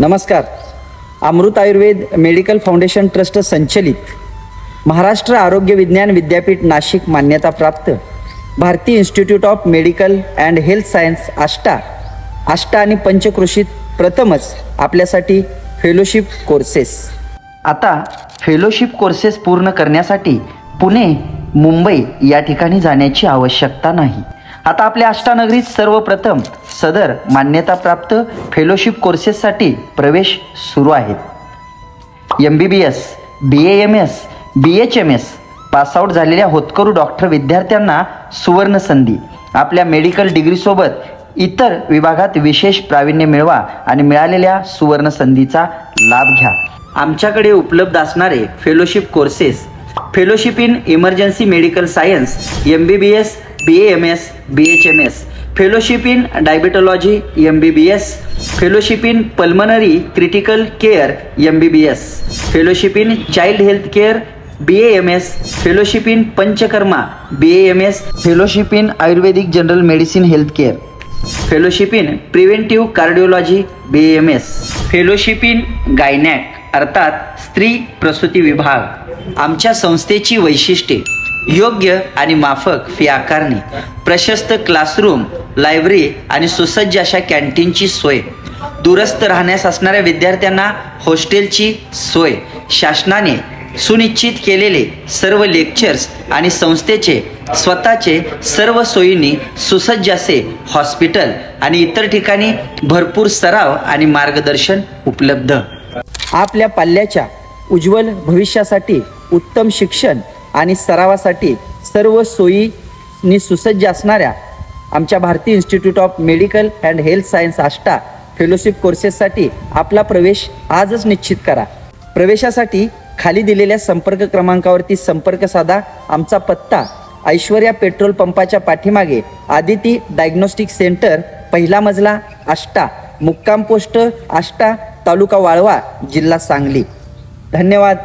नमस्कार. अमृत Ayurveda medical foundation trust संचलित महाराष्ट्र आरोग्य विज्ञान विद्यापीठ नाशिक मान्यता प्राप्त भारतीय institute of medical and health science Ashta आणि पंचक्रोशीत प्रथमच आपल्यासाठी फेलोशिप कोर्सेस. आता फेलोशिप कोर्सेस पूर्ण करण्यासाठी पुणे, मुंबई या ठिकाणी जाण्याची आवश्यकता नाही. आता आपल्या आष्टानगरीत सर्वप्रथम सदर मान्यताप्राप्त फेलोशिप कोर्सेससाठी प्रवेश सुरू आहेत. MBBS, BAMS, BHMS पासआउट झालेल्या होतकरू डॉक्टर विद्यार्थ्यांना सुवर्ण संधी. आपल्या मेडिकल डिग्रीसोबत इतर विभागात विशेष प्रावीण्य मिळवा आणि मिळालेल्या सुवर्ण संधीचा लाभ घ्या. आमच्याकडे उपलब्ध असणारे fellowship courses: fellowship in emergency medical science MBBS, BAMS, BHMS, fellowship in diabetology MBBS, fellowship in pulmonary critical care MBBS, fellowship in child health care BAMS, fellowship in panchakarma BAMS, fellowship in Ayurvedic general medicine health care, fellowship in preventive cardiology BAMS, fellowship in gynaec अर्थात स्त्री प्रसूती विभाग. आमच्या संस्थेची वैशिष्ट्ये: योग्य आणि माफक फी आकारणी, प्रशस्त क्लासरूम, लायब्ररी आणि सुसज्ज अशा कॅन्टीनची सोय, दूरस्थ राहण्यास असणाऱ्या विद्यार्थ्यांना हॉस्टेलची सोय, शासनाने सुनिश्चित केलेले सर्व लेक्चर्स आणि संस्थेचे स्वतःचे सर्व सोयींनी सुसज्ज असे हॉस्पिटल आणि इतर ठिकाणी भरपूर सराव आणि मार्गदर्शन उपलब्ध. आपल्या पाल्याच्या उज्ज्वल भविष्यासाठी उत्तम शिक्षण आणि सरावासाठी सर्व सोयींनी सुसज्ज असणाऱ्या आमच्या भारतीय institute of medical and health science Ashta fellowship कोर्सेससाठी आपला प्रवेश आजच निश्चित करा. प्रवेशासाठी खाली दिलेल्या संपर्क क्रमांकावरती संपर्क साधा. आमचा पत्ता: ऐश्वर्या पेट्रोल पंपाच्या पाठीमागे, आदिती डायग्नोस्टिक सेंटर, पहिला मजला, आष्टा, मुक्काम पोस्ट आष्टा, तालुका वाळवा, जिल्हा सांगली. धन्यवाद.